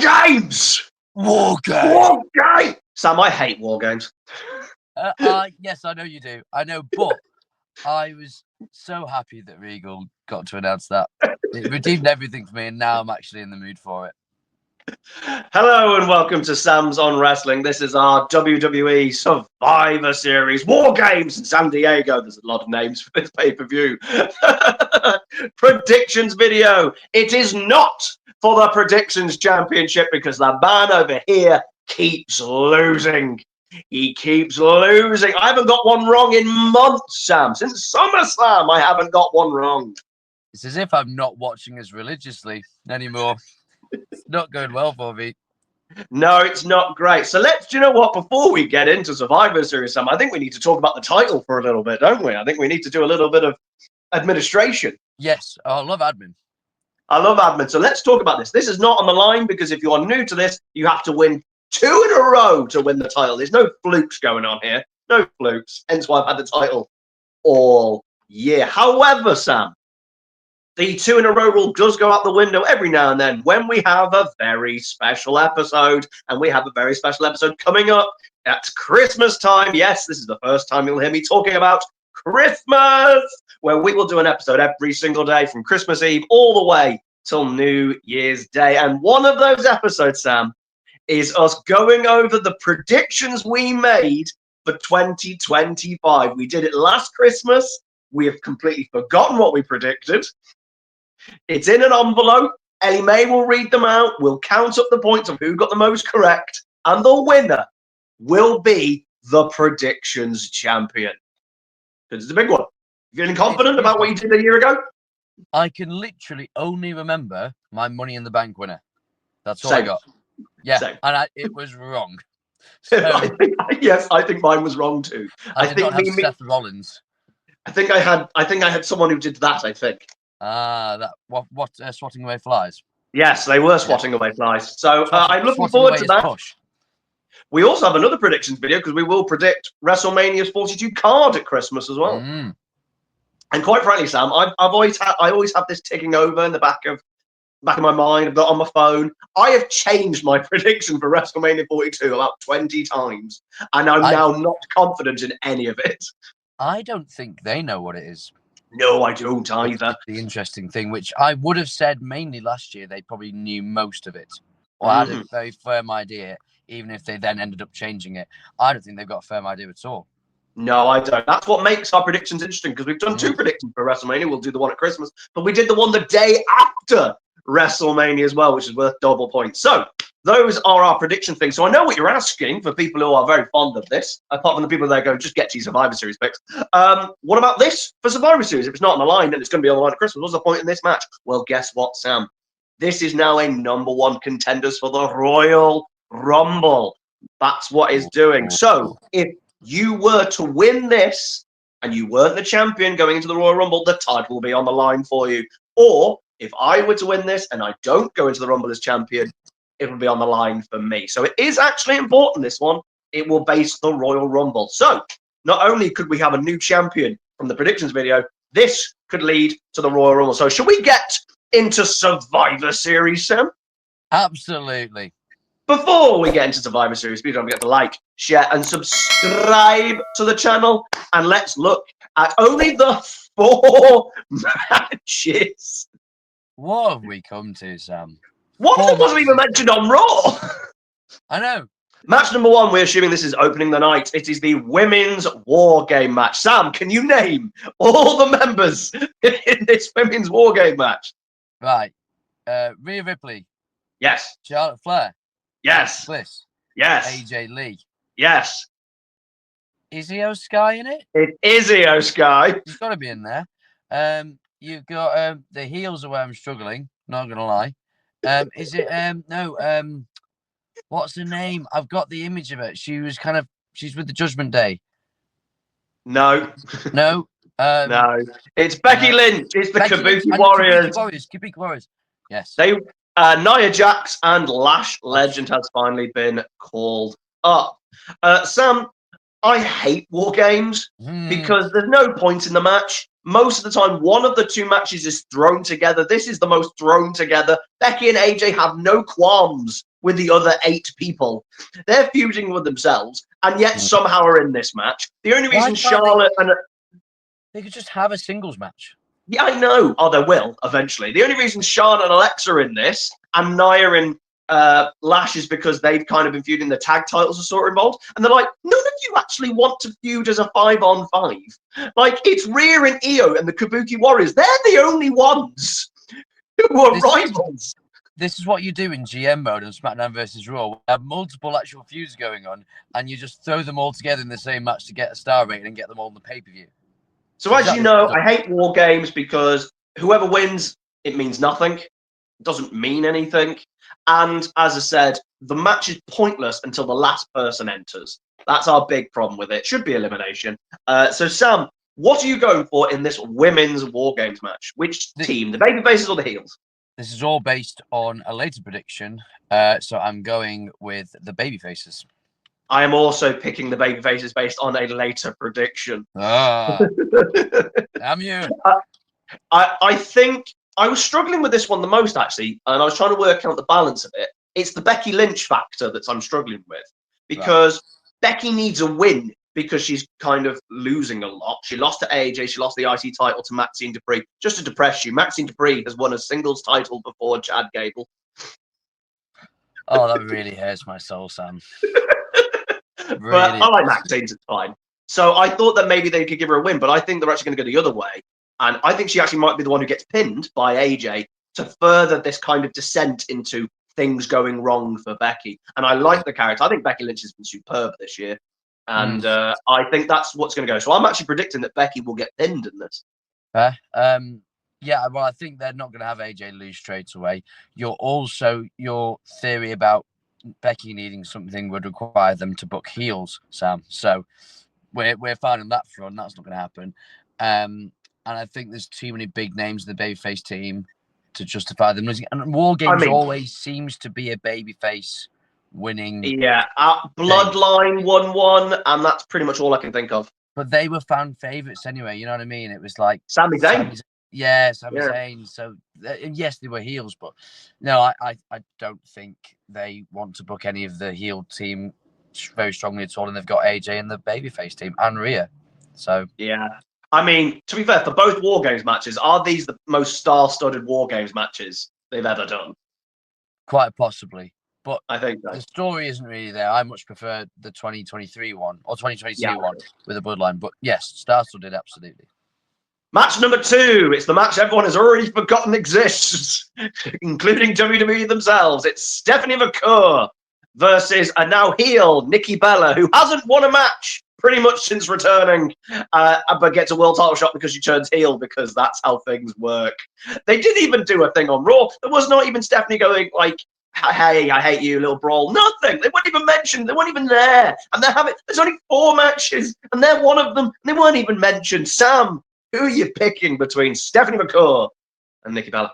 WarGames! WarGames! Sam, I hate WarGames. Yes, I know you do. I know, but I was so happy that Regal got to announce that. It redeemed everything for me, and now I'm actually in the mood for it. Hello and welcome to Sam's on Wrestling. This is our WWE Survivor Series WarGames in San Diego. There's a lot of names for this pay-per-view. Predictions video. It is not for the Predictions Championship because the man over here keeps losing. He keeps losing. I haven't got one wrong in months, Sam. Since SummerSlam, I haven't got one wrong. It's as if I'm not watching as religiously anymore. It's not going well for me. No, it's not great. So do you know what? Before we get into Survivor Series, Sam, I think we need to talk about the title for a little bit, don't we? I think we need to do a little bit of administration. Yes, I love admin. I love admin. So let's talk about this. This is not on the line because if you are new to this, you have to win 2 in a row to win the title. There's no flukes going on here. No flukes. Hence why I've had the title all year. However, Sam, the 2 in a row rule does go out the window every now and then when we have a very special episode. And we have a very special episode coming up at Christmas time. Yes, this is the first time you'll hear me talking about Christmas, where we will do an episode every single day from Christmas Eve all the way till New Year's Day. And one of those episodes, Sam, is us going over the predictions we made for 2025. We did it last Christmas. We have completely forgotten what we predicted. It's in an envelope. Ellie Mae will read them out. We'll count up the points of who got the most correct. And the winner will be the predictions champion. Because it's a big one. Feeling confident about what you did a year ago? I can literally only remember my Money in the Bank winner. That's all I got. Yeah, Same. And it was wrong. So, I think mine was wrong too. I did not have Seth Rollins. I think I had someone who did that. I think. That what swatting away flies. Yes, they were swatting away flies. So I'm looking forward to that. Push. We also have another predictions video because we will predict WrestleMania's 42 card at Christmas as well. And quite frankly, Sam, I always have this ticking over in the back of my mind. I've got on my phone. I have changed my prediction for WrestleMania 42 about 20 times, and I'm now not confident in any of it. I don't think they know what it is. No, I don't either. That's the interesting thing, which I would have said mainly last year, they probably knew most of it or had a very firm idea, even if they then ended up changing it. I don't think they've got a firm idea at all. No, I don't. That's what makes our predictions interesting because we've done 2 predictions for WrestleMania. We'll do the one at Christmas, but we did the one the day after WrestleMania as well, which is worth double points. So those are our prediction things. So I know what you're asking for people who are very fond of this, apart from the people that go, just get to your Survivor Series picks. What about this for Survivor Series? If it's not on the line, then it's going to be on the line at Christmas. What's the point in this match? Well, guess what, Sam? This is now a #1 contenders for the Royal Rumble. That's what it's doing. So if you were to win this and you weren't the champion going into the Royal Rumble, the title will be on the line for you. Or if I were to win this and I don't go into the Rumble as champion, it will be on the line for me. So it is actually important, this one. It will base the Royal Rumble. So not only could we have a new champion from the predictions video, this could lead to the Royal Rumble. So should we get into Survivor Series, Sam? Absolutely. Before we get into Survivor Series, please don't forget to like, share, and subscribe to the channel. And let's look at only the 4 matches. What have we come to, Sam? What wasn't even mentioned on Raw? I know. Match number 1, we're assuming this is opening the night. It is the Women's War Game match. Sam, can you name all the members in this Women's War Game match? Right. Rhea Ripley. Yes. Charlotte Flair. Yes. Bliss. Yes. AJ Lee. Yes. Is Io Sky in it? It is Io Sky. He's got to be in there. You've got the heels are where I'm struggling. Not gonna lie. Is it no? What's the name? I've got the image of it. She's with the Judgment Day. No. No. No. It's Becky Lynch. It's the Kabuki Warriors. Kabuki Warriors. Yes. They Nia Jax and Lash Legend has finally been called up. Sam, I hate War Games because there's no point in the match. Most of the time, one of the 2 matches is thrown together. This is the most thrown together. Becky and AJ have no qualms with the other 8 people. They're feuding with themselves, and yet somehow are in this match. The only reason Charlotte and they could just have a singles match. yeah, I know. Oh, they will eventually. The only reason Charlotte and Alexa are in this, and Nia and Lash, is because they've kind of been feuding. The tag titles are sort of involved, and they're like, none of you actually want to feud as a 5-on-5. Like, it's Rhea and Io and the Kabuki Warriors. They're the only ones who are rivals. This is what you do in GM mode on SmackDown versus Raw. You have multiple actual feuds going on, and you just throw them all together in the same match to get a star rating and get them all in the pay-per-view. So as you know, I hate War Games because whoever wins, it means nothing. It doesn't mean anything. And as I said, the match is pointless until the last person enters. That's our big problem with it. Should be elimination. So Sam, what are you going for in this women's War Games match? Which team, the babyfaces or the heels? This is all based on a later prediction. So I'm going with the babyfaces. I am also picking the babyfaces based on a later prediction. Damn you. I think I was struggling with this one the most, actually, and I was trying to work out the balance of it. It's the Becky Lynch factor that I'm struggling with, because Becky needs a win because she's kind of losing a lot. She lost to AJ, she lost the IC title to Maxine Dupree. Just to depress you, Maxine Dupree has won a singles title before Chad Gable. Oh, that really hurts my soul, Sam. Really. But I like Maxine's, it's fine. So I thought that maybe they could give her a win, but I think they're actually going to go the other way. And I think she actually might be the one who gets pinned by AJ to further this kind of descent into things going wrong for Becky. And I like the character. I think Becky Lynch has been superb this year. And I think that's what's going to go. So I'm actually predicting that Becky will get pinned in this. Yeah, well, I think they're not going to have AJ lose straight away. Your theory about Becky needing something would require them to book heels, Sam. So we're fine on that front. That's not going to happen. And I think there's too many big names in the babyface team to justify them losing. And War Games always seems to be a babyface winning. Yeah, Bloodline won one, and that's pretty much all I can think of. But they were fan favorites anyway. You know what I mean? It was like Sami Zayn. Sami Zayn. So yes, they were heels, but no, I don't think they want to book any of the heel team very strongly at all. And they've got AJ in the babyface team and Rhea. So yeah. I mean, to be fair, for both War Games matches, are these the most star-studded War Games matches they've ever done? Quite possibly. But I think the story isn't really there. I much prefer the 2023 one or 2022 one with the Bloodline. But yes, star-studded, absolutely. Match number 2. It's the match everyone has already forgotten exists, including WWE themselves. It's Stephanie McCool versus a now heel Nikki Bella, who hasn't won a match pretty much since returning, but gets a world title shot because she turns heel, because that's how things work. They didn't even do a thing on Raw. There was not even Stephanie going like, hey, I hate you, little brawl. Nothing. They weren't even mentioned. They weren't even there. And there's only 4 matches, and they're one of them. And they weren't even mentioned. Sam, who are you picking between Stephanie McCool and Nikki Bella?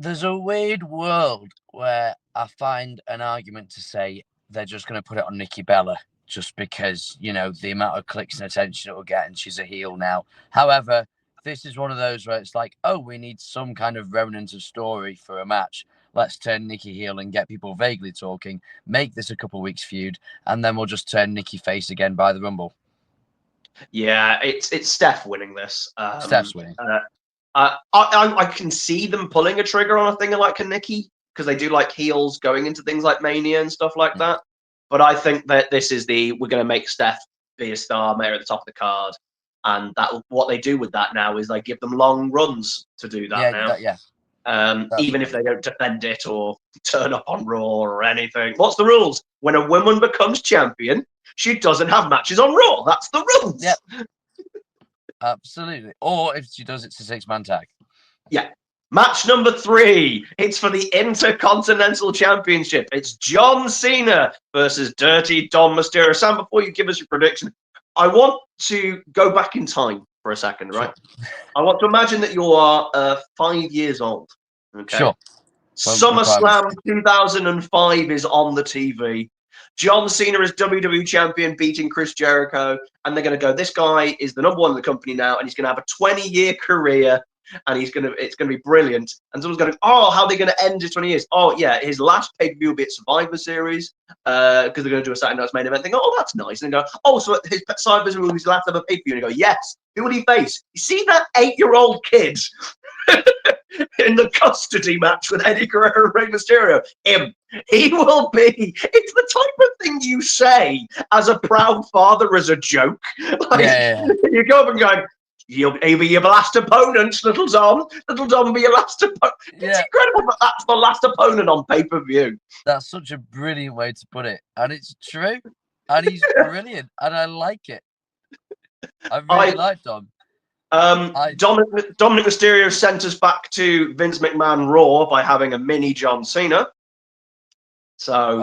There's a weird world where I find an argument to say they're just going to put it on Nikki Bella just because, you know, the amount of clicks and attention it will get, and she's a heel now. However, this is one of those where it's like, oh, we need some kind of remnant of story for a match. Let's turn Nikki heel and get people vaguely talking, make this a couple of weeks feud, and then we'll just turn Nikki face again by the Rumble. Yeah, it's Steph winning this. Steph's winning. I can see them pulling a trigger on a thing like a Nikki, because they do like heels going into things like Mania and stuff like that. But I think that this is we're going to make Steph be a star, make her at the top of the card. And what they do with that now is they give them long runs to do that now. Even if they don't defend it or turn up on Raw or anything. What's the rules? When a woman becomes champion, she doesn't have matches on Raw. That's the rules. Yep. Absolutely. Or if she does, it's a 6-man tag. Yeah. Match number 3. It's for the Intercontinental Championship. It's John Cena versus Dirty Dom Mysterio. Sam, before you give us your prediction, I want to go back in time for a second, right? Sure. I want to imagine that you are 5 years old. Okay. Sure. SummerSlam 2005 is on the TV. John Cena is WWE champion, beating Chris Jericho, and they're going to go, this guy is the #1 in the company now, and he's going to have a 20-year career and it's gonna be brilliant. And someone's going, oh, how are they gonna end his 20 years? Oh yeah, his last pay-per-view will be at Survivor Series because they're gonna do a Saturday Night's Main Event thing. Oh, that's nice. And they go, oh, so his Survivor Series will be his last ever pay-per-view. And you go, yes. Who will he face? You see that 8-year-old kid in the custody match with Eddie Guerrero and Rey Mysterio? Him. He will be. It's the type of thing you say as a proud father as a joke. Like, you go up and go, he'll be your last opponent, little Dom. Little Dom will be your last opponent. It's incredible that that's the last opponent on pay-per-view. That's such a brilliant way to put it. And it's true. And he's brilliant. And I like it. I really like Dom. Dominic Mysterio sent us back to Vince McMahon Raw by having a mini John Cena. So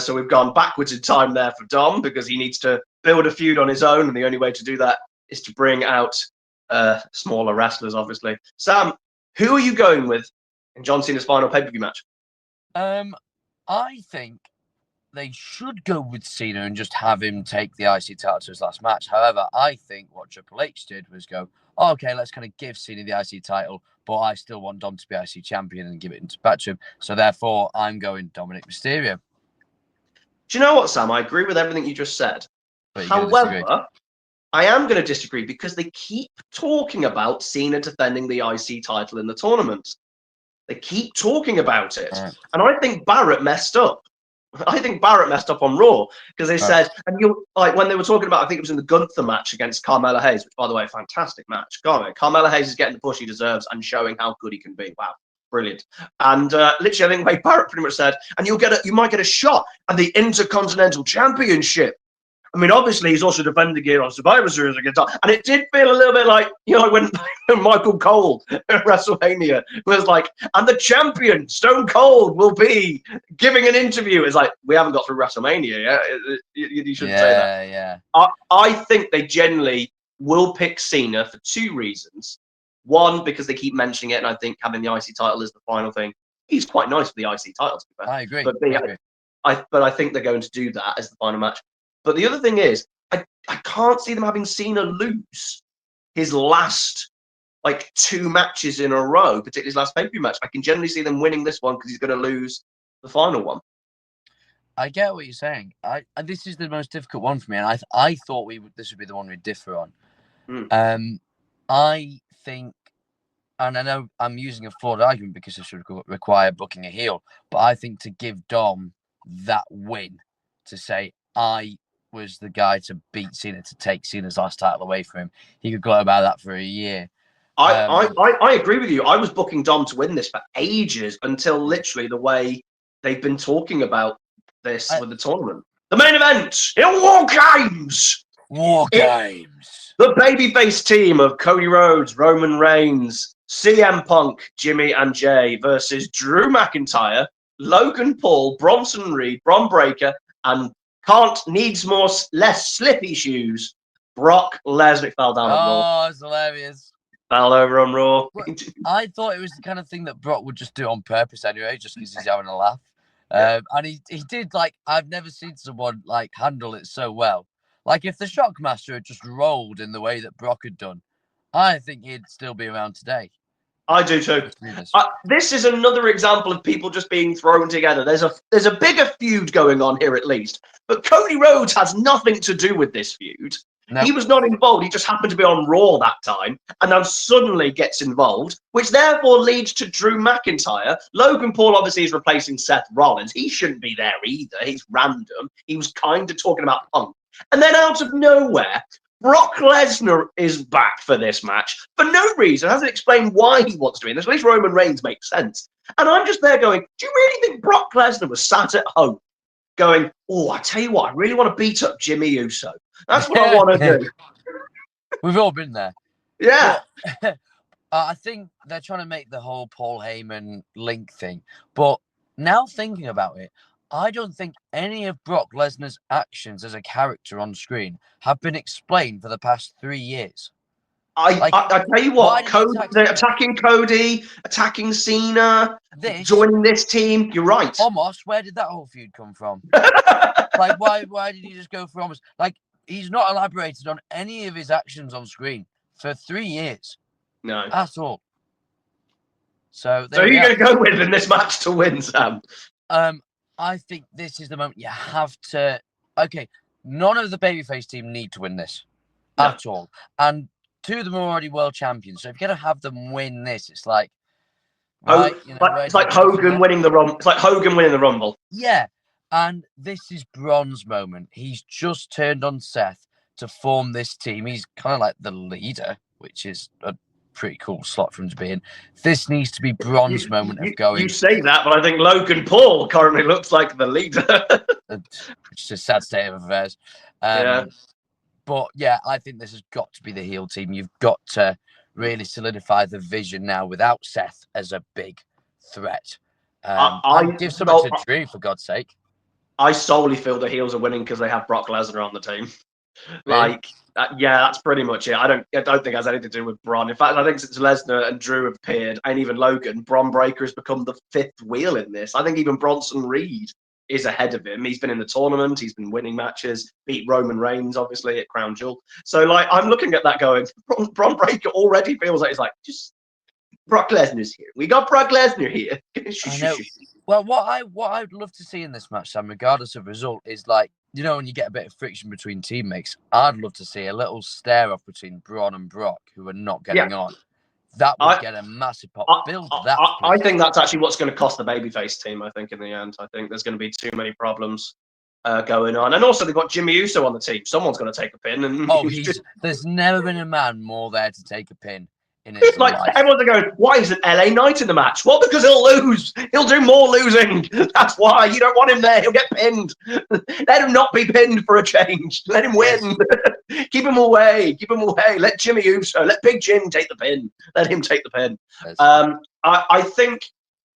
so we've gone backwards in time there for Dom because he needs to build a feud on his own, and the only way to do that is to bring out smaller wrestlers, obviously. Sam, who are you going with in John Cena's final pay-per-view match? I think they should go with Cena and just have him take the IC title to his last match. However, I think what Triple H did was go, oh, okay, let's kind of give Cena the IC title, but I still want Dom to be IC champion and give it back to him. So therefore, I'm going Dominic Mysterio. Do you know what, Sam? I agree with everything you just said. However, I am going to disagree because they keep talking about Cena defending the IC title in the tournament. They keep talking about it. Right. And I think Barrett messed up. I think Barrett messed up on Raw because they said, and you like when they were talking about, I think it was in the Gunther match against Carmelo Hayes, which by the way, a fantastic match. Carmelo Hayes is getting the push he deserves and showing how good he can be. Wow, brilliant. And literally, I think Wade Barrett pretty much said, and you might get a shot at the Intercontinental Championship. I mean, obviously, he's also defending it on Survivor Series against Dom. And it did feel a little bit like, when Michael Cole at WrestleMania was like, and the champion, Stone Cold, will be giving an interview. It's like, we haven't got through WrestleMania yet. You shouldn't say that. Yeah. I think they generally will pick Cena for two reasons. One, because they keep mentioning it, and I think having the IC title is the final thing. He's quite nice for the IC title, to be fair. I agree. But I think they're going to do that as the final match. But the other thing is, I can't see them having Cena lose his last, 2 matches in a row, particularly his last pay-per-view match. I can generally see them winning this one because he's going to lose the final one. I get what you're saying. This is the most difficult one for me, and I thought this would be the one we'd differ on. I think, and I know I'm using a flawed argument because this should require booking a heel, but I think to give Dom that win, to say, I was the guy to beat Cena, to take Cena's last title away from him. He could go about that for a year. I agree with you. I was booking Dom to win this for ages until literally the way they've been talking about this with the tournament. The main event in WarGames. WarGames. The babyface team of Cody Rhodes, Roman Reigns, CM Punk, Jimmy and Jay versus Drew McIntyre, Logan Paul, Bronson Reed, Bron Breakker, and less slippy shoes. Brock Lesnar fell down on Raw. Oh, it's hilarious. Fell over on Raw. I thought it was the kind of thing that Brock would just do on purpose anyway, just because he's having a laugh. And he did, I've never seen someone, handle it so well. If the Shockmaster had just rolled in the way that Brock had done, I think he'd still be around today. I do too. This is another example of people just being thrown together. There's a bigger feud going on here at least. But Cody Rhodes has nothing to do with this feud. No. He was not involved. He just happened to be on Raw that time and now suddenly gets involved, which therefore leads to Drew McIntyre. Logan Paul obviously is replacing Seth Rollins. He shouldn't be there either. He's random. He was kind of talking about Punk. And then out of nowhere, Brock Lesnar is back for this match for no reason. Hasn't explained why he wants to be in this. At least Roman Reigns makes sense. And I'm just there going, do you really think Brock Lesnar was sat at home going, oh, I tell you what, I really want to beat up Jimmy Uso. That's what I want to do. We've all been there. Yeah. But, I think they're trying to make the whole Paul Heyman link thing. But now thinking about it, I don't think any of Brock Lesnar's actions as a character on screen have been explained for the past 3 years. I tell you what, attacking Cody, attacking Cena, joining this team. You're right. Omos, where did that whole feud come from? Why did he just go for Omos? He's not elaborated on any of his actions on screen for 3 years. No. At all. So who are you going to go with in this match to win, Sam? I think this is the moment you have to. Okay, none of the babyface team need to win this at all, and two of them are already world champions. So if you're going to have them win this, it's like, right, it's like Hogan winning the Rumble. It's like Hogan winning the Rumble. Yeah, and this is Braun's moment. He's just turned on Seth to form this team. He's kind of like the leader, which is a pretty cool slot for him to be in. This needs to be Braun's moment of going. You say that, but I think Logan Paul currently looks like the leader. Which is a sad state of affairs. But yeah, I think this has got to be the heel team. You've got to really solidify the vision now without Seth as a big threat. I give something to Drew, for God's sake. I solely feel the heels are winning because they have Brock Lesnar on the team. Really? Yeah, that's pretty much it. I don't think it has anything to do with Braun. In fact, I think since Lesnar and Drew have appeared, and even Logan, Braun Breaker has become the fifth wheel in this. I think even Bronson Reed is ahead of him. He's been in the tournament. He's been winning matches. Beat Roman Reigns, obviously, at Crown Jewel. So, like, I'm looking at that going, Braun Breaker already feels like it's like, just Brock Lesnar's here. We got Brock Lesnar here. I know. Well, what I'd love to see in this match, Sam, regardless of result, is like, when you get a bit of friction between teammates, I'd love to see a little stare off between Braun and Brock, who are not getting on. That would get a massive pop. Build that. I think that's actually what's going to cost the babyface team. I think in the end, I think there's going to be too many problems going on, and also they've got Jimmy Uso on the team. Someone's going to take a pin, and there's never been a man more there to take a pin. It's like life. Everyone's going, why isn't LA Knight in the match? Well, because he'll lose. He'll do more losing. That's why. You don't want him there. He'll get pinned. Let him not be pinned for a change. Let him win. Yes. Keep him away. Keep him away. Let Jimmy Uso, let Big Jim take the pin. Let him take the pin. Yes. I think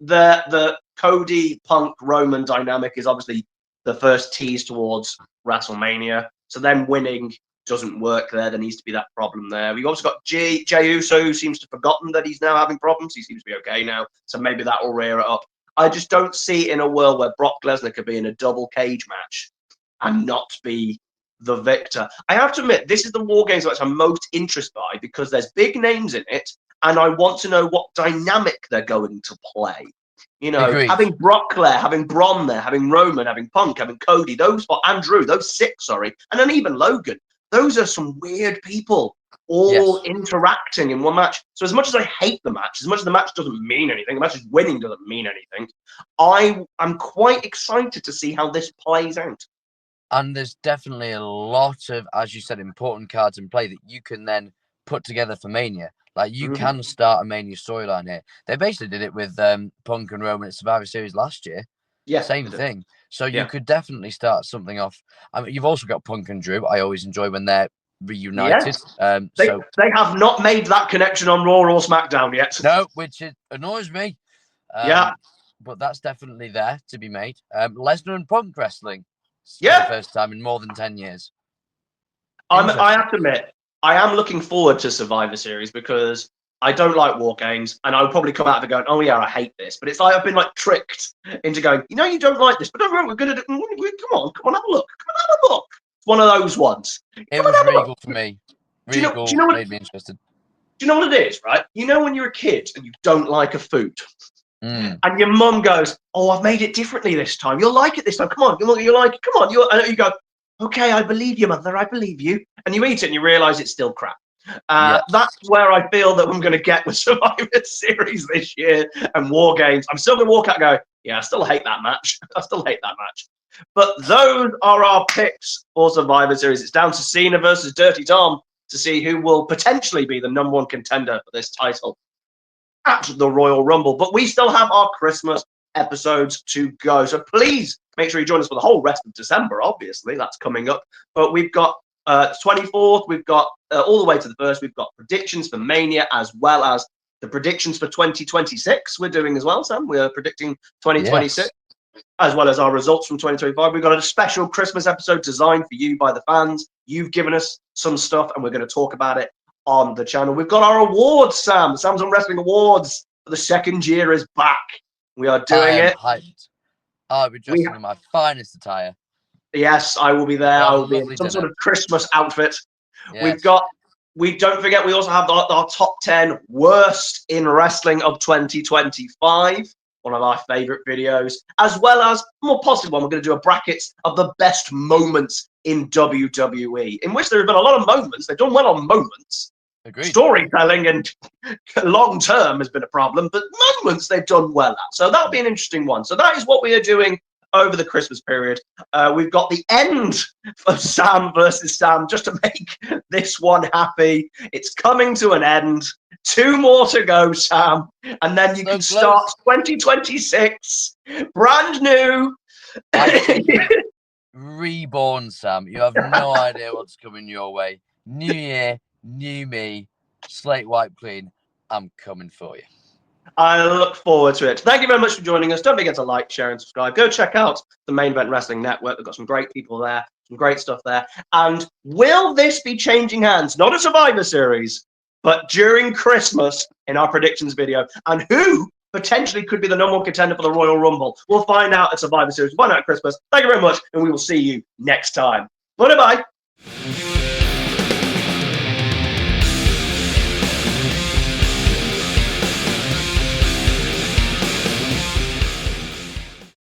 the Cody Punk Roman dynamic is obviously the first tease towards WrestleMania. So them winning doesn't work there. There needs to be that problem there. We've also got Jey Uso, who seems to have forgotten that he's now having problems. He seems to be okay now. So maybe that will rear it up. I just don't see it in a world where Brock Lesnar could be in a double cage match and not be the victor. I have to admit, this is the WarGames match I'm most interested by because there's big names in it, and I want to know what dynamic they're going to play. Agreed. Having Brock there, having Braun there, having Roman, having Punk, having Cody, Andrew, those six, and then even Logan. Those are some weird people all interacting in one match. So as much as I hate the match, as much as the match doesn't mean anything, the match is winning doesn't mean anything, I'm quite excited to see how this plays out. And there's definitely a lot of, as you said, important cards in play that you can then put together for Mania. Like, you can start a Mania storyline here. They basically did it with Punk and Roman at Survivor Series last year. Yeah, same thing. So you could definitely start something off. I mean, you've also got Punk and Drew. I always enjoy when they're reunited. Yes. They have not made that connection on Raw or SmackDown yet. No, which annoys me. But that's definitely there to be made. Lesnar and Punk wrestling. For the first time in more than 10 years. I have to admit, I am looking forward to Survivor Series because I don't like WarGames, and I would probably come out of it going, "Oh yeah, I hate this." But it's like I've been like tricked into going, you don't like this, but don't worry, we're gonna do. Come on, have a look. Come on, have a look. It's one of those ones. It was Regal for me. Regal made me interested. Do you know what it is, right? When you're a kid and you don't like a food, and your mum goes, "Oh, I've made it differently this time. You'll like it this time. Come on, you like it. Come on." And you go, "Okay, I believe you, mother. I believe you." And you eat it and you realise it's still crap. That's where I feel that I'm going to get with Survivor Series this year and WarGames. I'm still going to walk out and go, yeah, I still hate that match. But those are our picks for Survivor Series. It's down to Cena versus Dirty Tom to see who will potentially be the #1 contender for this title at the Royal Rumble. But we still have our Christmas episodes to go. So please make sure you join us for the whole rest of December. Obviously, that's coming up. But we've got 24th, we've got all the way to the 1st, we've got predictions for Mania as well as the predictions for 2026 we're doing as well, Sam. We are predicting 2026 as well as our results from 2025. We've got a special Christmas episode designed for you by the fans. You've given us some stuff and we're going to talk about it on the channel. We've got our awards, Sam. Sam's on Wrestling Awards for the 2nd year is back. We are doing it. Hyped. I'll be dressing in my finest attire. Yes, I will be there. I will be in some sort of Christmas outfit. Yes. We don't forget, we also have our top 10 worst in wrestling of 2025. One of our favorite videos, as well as a more positive one. We're going to do a brackets of the best moments in WWE, in which there have been a lot of moments. They've done well on moments. Agreed. Storytelling and long term has been a problem, but moments they've done well at. So that'll be an interesting one. So that is what we are doing over the Christmas period. We've got the end of Sam versus Sam, just to make this one happy. It's coming to an end. 2 more to go, Sam, and then you can start 2026 brand new. Reborn, Sam. You have no idea what's coming your way. New year, new me, slate wiped clean. I'm coming for you. I look forward to it. Thank you very much for joining us. Don't forget to like, share, and subscribe. Go check out the Main Event Wrestling Network. They've got some great people there, some great stuff there. And will this be changing hands? Not a Survivor Series, but during Christmas in our predictions video. And who potentially could be the number 1 contender for the Royal Rumble? We'll find out at Survivor Series. We'll find out at Christmas. Thank you very much, and we will see you next time. Bye-bye.